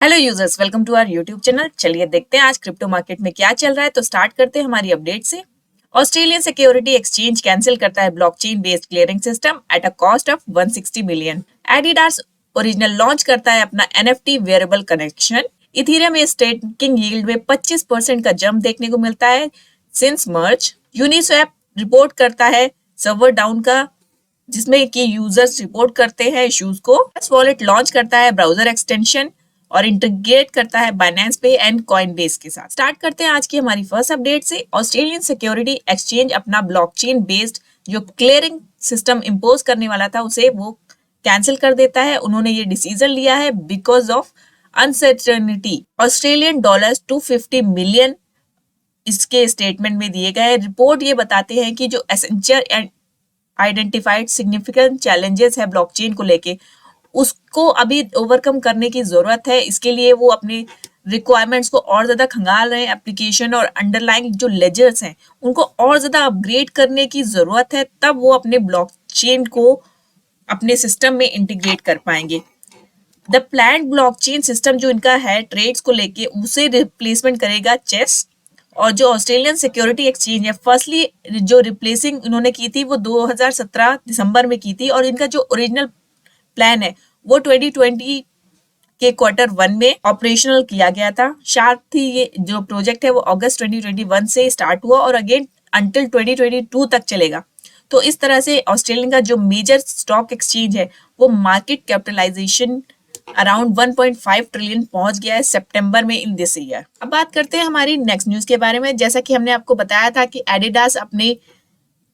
Hello users, welcome to our YouTube channel. चलिए देखते हैं आज क्रिप्टो मार्केट में क्या चल रहा है। तो स्टार्ट करते हैं हमारी अपडेट से। ऑस्ट्रेलियन सिक्योरिटी एक्सचेंज कैंसिल करता है blockchain based clearing system at a cost of 160 million. Adidas original launch करता है अपना एनएफटी वेरेबल कनेक्शन। इथेरियम में स्टेकिंग यील्ड में 25% का जंप देखने को मिलता है सिंस मर्ज। यूनिस्वैप रिपोर्ट करता है सर्वर डाउन का, जिसमें कि यूजर्स रिपोर्ट करते हैं इश्यूज को। वॉलेट लॉन्च करता है ब्राउजर एक्सटेंशन और इंटीग्रेट करता है बाइनेंस पे एंड कॉइनबेस के साथ। स्टार्ट करते हैं आज की हमारी फर्स्ट अपडेट से। ऑस्ट्रेलियन सिक्योरिटी एक्सचेंज अपना ब्लॉकचेन बेस्ड जो क्लियरिंग सिस्टम इंपोज करने वाला था उसे वो कैंसिल कर देता है। उन्होंने ये डिसीजन लिया है because of uncertainty. Australian dollars 250 million इसके स्टेटमेंट में दिए गए। रिपोर्ट ये बताते हैं कि जो essential and identified significant challenges है ब्लॉकचेन को लेके, उसको अभी ओवरकम करने की जरूरत है। इसके लिए वो अपने रिक्वायरमेंट्स को और ज्यादा खंगाल रहे हैं। एप्लीकेशन और अंडरलाइंग जो लेजर्स हैं उनको और ज्यादा अपग्रेड करने की जरूरत है, तब वो अपने ब्लॉकचेन को अपने सिस्टम में इंटीग्रेट कर पाएंगे। द प्लान्ड ब्लॉकचेन सिस्टम जो इनका है ट्रेड्स को लेके, उसे रिप्लेसमेंट करेगा चेस। और जो ऑस्ट्रेलियन सिक्योरिटी एक्सचेंज है, फर्स्टली जो रिप्लेसिंग उन्होंने की थी वो 2017 दिसंबर में की थी, और इनका जो ओरिजिनल प्लान है वो 2020 के Q1 में ऑपरेशनल किया गया था। साथ ही ये जो प्रोजेक्ट है वो अगस्त 2021 से स्टार्ट हुआ और अगेन अंटिल 2022 तक चलेगा। तो इस तरह से ऑस्ट्रेलिया का जो मेजर स्टॉक एक्सचेंज है वो मार्केट कैपिटलाइजेशन अराउंड 1.5 ट्रिलियन पहुंच गया है सितंबर में इन दिस ईयर। अब बात करते हैं हमारी नेक्स्ट न्यूज के बारे में। जैसा कि हमने आपको बताया था कि एडिडास अपने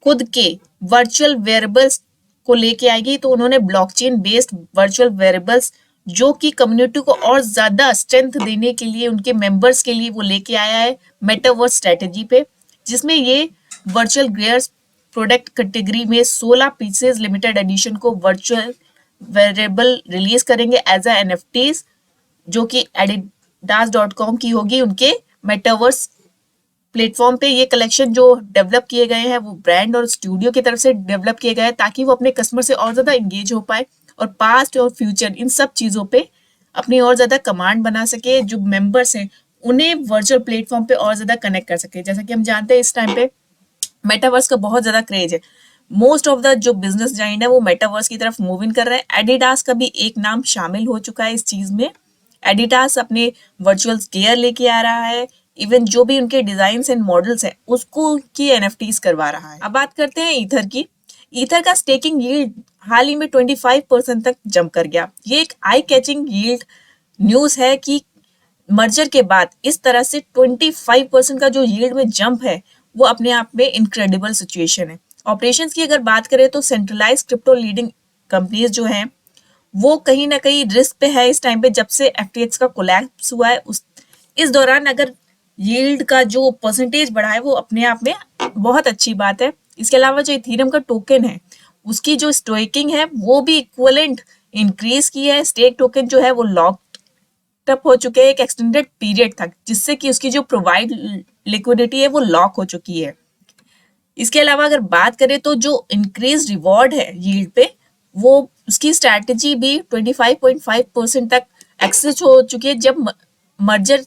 खुद के वर्चुअल वेयरेबल्स को लेके आएगी, तो उन्होंने ब्लॉकचेन बेस्ड वर्चुअल वेयरेबल्स जो कि कम्युनिटी को और ज्यादा स्ट्रेंथ देने के लिए उनके मेंबर्स के लिए वो लेके आया है मेटावर्स स्ट्रेटेजी पे, जिसमें ये वर्चुअल गियर्स प्रोडक्ट कैटेगरी में 16 पीसेस लिमिटेड एडिशन को वर्चुअल वेरिएबल रिलीज करेंगे एज अ एनएफटीज, जो कि adidas.com की होगी उनके मेटावर्स प्लेटफॉर्म पे। ये कलेक्शन जो डेवलप किए गए हैं वो ब्रांड और स्टूडियो की तरफ से डेवलप किए गए हैं, ताकि वो अपने कस्टमर से और ज्यादा इंगेज हो पाए और पास्ट और फ्यूचर इन सब चीजों पे अपनी और ज्यादा कमांड बना सके। जो मेंबर्स हैं उन्हें वर्चुअल प्लेटफॉर्म पे और ज्यादा कनेक्ट कर सके। जैसा कि हम जानते हैं इस टाइम पे मेटावर्स का बहुत ज्यादा क्रेज है। मोस्ट ऑफ द जो बिजनेस जाइंट है वो मेटावर्स की तरफ मूव इन कर रहे हैं। एडिडास का भी एक नाम शामिल हो चुका है इस चीज में। एडिडास अपने वर्चुअल गियर लेके आ रहा है, इवन जो भी उनके डिजाइन एंड मॉडल्स हैं उसको की एनएफटीज करवा रहा है। अब बात करते हैं ईथर की। ईथर का स्टेकिंग यील्ड हाल ही में 25% तक जंप कर गया। ये एक आई कैचिंग यील्ड न्यूज है कि मर्जर के बाद इस तरह से 25% का जो यील्ड में जंप है वो अपने आप में इनक्रेडिबल सिचुएशन है। ऑपरेशंस की अगर बात करें तो सेंट्रलाइज क्रिप्टो लीडिंग कंपनीज जो हैं वो कहीं ना कहीं रिस्क पे है इस टाइम पे, जब से एफटीएक्स का कोलैप्स हुआ है। इस दौरान अगर यील्ड का जो परसेंटेज बढ़ा है वो अपने आप में बहुत अच्छी बात है। इसके अलावा जो इथेरियम का टोकन है उसकी जो स्टेकिंग है वो भी इक्वलेंट इंक्रीज की है। स्टेक टोकन जो है वो लॉक्ड अप हो चुके हैं एक एक्सटेंडेड पीरियड तक, जिससे कि उसकी जो प्रोवाइड लिक्विडिटी है वो लॉक हो चुकी है। इसके अलावा अगर बात करें तो जो इंक्रीज रिवॉर्ड है यील्ड पे, वो उसकी स्ट्रैटेजी भी 25.5% तक एक्सेस हो चुकी है, जब मर्जर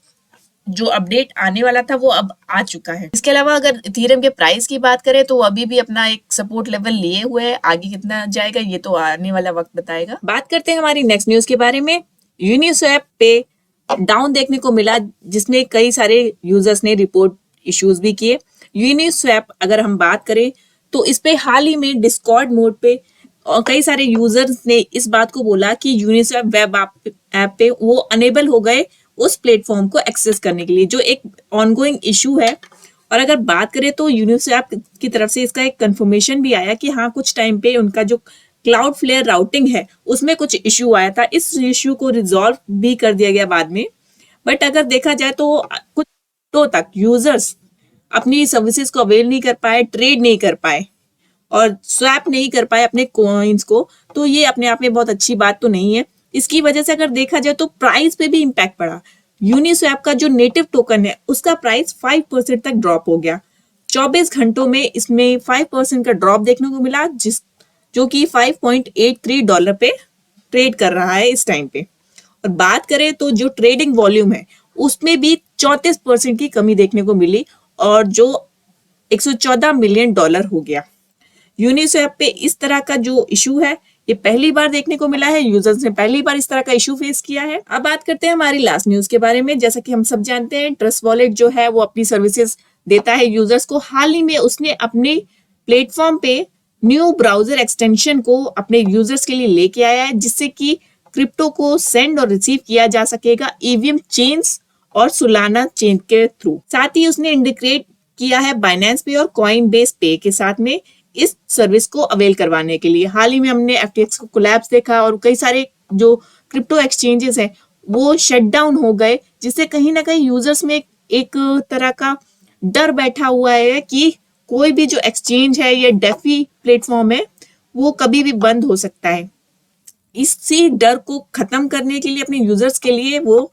जो अपडेट आने वाला था वो अब आ चुका है। इसके अलावा अगर इथेरियम के प्राइस की बात करें तो अभी भी अपना एक सपोर्ट लेवल लिए हुए है। आगे कितना जाएगा ये तो आने वाला वक्त बताएगा। बात करते हैं हमारी नेक्स्ट न्यूज के बारे में। यूनिस्वैप पे डाउन देखने को मिला, जिसमें कई सारे यूजर्स ने रिपोर्ट इश्यूज भी किए। यूनिस्वैप अगर हम बात करें तो इस पे हाल ही में डिस्कॉर्ड मोड पे और कई सारे यूजर्स ने इस बात को बोला कि यूनिस्वैप वेब ऐप पे वो अनेबल हो गए उस प्लेटफॉर्म को एक्सेस करने के लिए, जो एक ऑनगोइंग इशू है। और अगर बात करें तो यूनिस्वैप की तरफ से इसका एक कंफर्मेशन भी आया कि हाँ, कुछ टाइम पे उनका जो क्लाउड फ्लेयर राउटिंग है उसमें कुछ इश्यू आया था। इस इश्यू को रिजॉल्व भी कर दिया गया बाद में। बट अगर देखा जाए तो कुछ तो तक यूजर्स अपनी सर्विसेज को अवेल नहीं कर पाए, ट्रेड नहीं कर पाए और स्वैप नहीं कर पाए अपने कॉइन्स को, तो ये अपने आप में बहुत अच्छी बात तो नहीं है। इसकी वजह से अगर देखा जाए तो प्राइस पे भी इम्पैक्ट पड़ा। यूनिस्वैप का जो नेटिव टोकन है उसका प्राइस 5% तक ड्रॉप हो गया। 24 घंटों में इसमें 5% का ड्रॉप देखने को मिला, जो कि $5.83 पे ट्रेड कर रहा है इस टाइम पे। और बात करें तो जो ट्रेडिंग वॉल्यूम है उसमें भी 34% की कमी देखने को मिली और जो 114 मिलियन डॉलर हो गया। यूनिस्वैप पे इस तरह का जो इशू है ये पहली बार देखने को मिला है, यूजर्स ने पहली बार इस तरह का इशू फेस किया है। अब बात करते हैं हमारी लास्ट न्यूज के बारे में। जैसा कि हम सब जानते हैं ट्रस्ट वॉलेट जो है वो अपनी सर्विसेज देता है यूजर्स को। हाल ही में उसने अपने प्लेटफॉर्म पे न्यू ब्राउजर एक्सटेंशन को अपने यूजर्स के लिए लेके आया है, जिससे कि क्रिप्टो को सेंड और रिसीव किया जा सकेगा ईवीएम चेन्स और सोलाना चेन के थ्रू। साथ ही उसने इंटीग्रेट किया है बाइनेंस पे और कॉइन बेस पे के साथ में इस सर्विस को अवेल करवाने के लिए। हाल ही में हमने FTX को कोलैप्स देखा और कई सारे जो क्रिप्टो एक्सचेंजेस हैं वो शट डाउन हो गए, जिससे कहीं ना कहीं यूजर्स में एक तरह का डर बैठा हुआ है कि कोई भी जो एक्सचेंज है या डेफी प्लेटफॉर्म है वो कभी भी बंद हो सकता है। इसी डर को खत्म करने के लिए अपने यूजर्स के लिए वो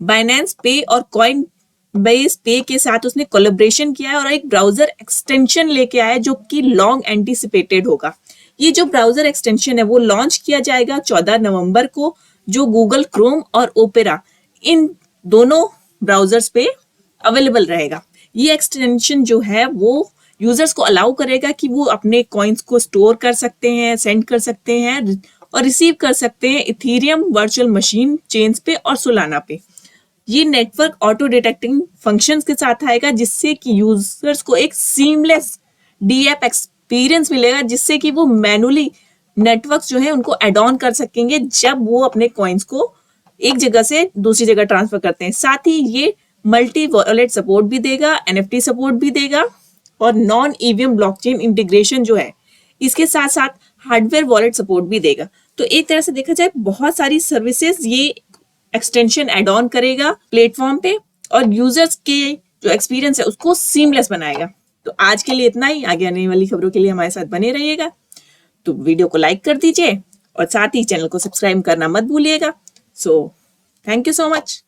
बाइनेंस पे और कॉइन बेस पे के साथ उसने कोलैबोरेशन किया है और एक ब्राउजर एक्सटेंशन लेके आया है जो कि लॉन्ग एंटीसिपेटेड होगा। ये जो ब्राउजर एक्सटेंशन है वो लॉन्च किया जाएगा 14 नवंबर को, जो गूगल क्रोम और ओपेरा इन दोनों ब्राउजर्स पे अवेलेबल रहेगा। ये एक्सटेंशन जो है वो यूजर्स को अलाउ करेगा कि वो अपने कॉइन्स को स्टोर कर सकते हैं, सेंड कर सकते हैं और रिसीव कर सकते हैं इथेरियम वर्चुअल मशीन चेन्स पे और सोलाना पे। ये नेटवर्क ऑटो डिटेक्टिंग फंक्शंस के साथ आएगा, जिससे कि यूजर्स को एक सीमलेस डीएप एक्सपीरियंस मिलेगा, जिससे कि वो मैनुअली नेटवर्क्स जो है उनको एड ऑन कर सकेंगे जब वो अपने कॉइन्स को एक जगह से दूसरी जगह ट्रांसफर करते हैं। साथ ही ये मल्टी वॉलेट सपोर्ट भी देगा, NFT सपोर्ट भी देगा और नॉन ईवीएम ब्लॉकचेन इंटीग्रेशन जो है इसके साथ साथ हार्डवेयर वॉलेट सपोर्ट भी देगा। तो एक तरह से देखा जाए बहुत सारी सर्विसेज ये एक्सटेंशन एड ऑन करेगा प्लेटफॉर्म पे और यूजर्स के जो एक्सपीरियंस है उसको सीमलेस बनाएगा। तो आज के लिए इतना ही। आगे आने वाली खबरों के लिए हमारे साथ बने रहिएगा। तो वीडियो को लाइक कर दीजिए और साथ ही चैनल को सब्सक्राइब करना मत भूलिएगा। So thank you so much.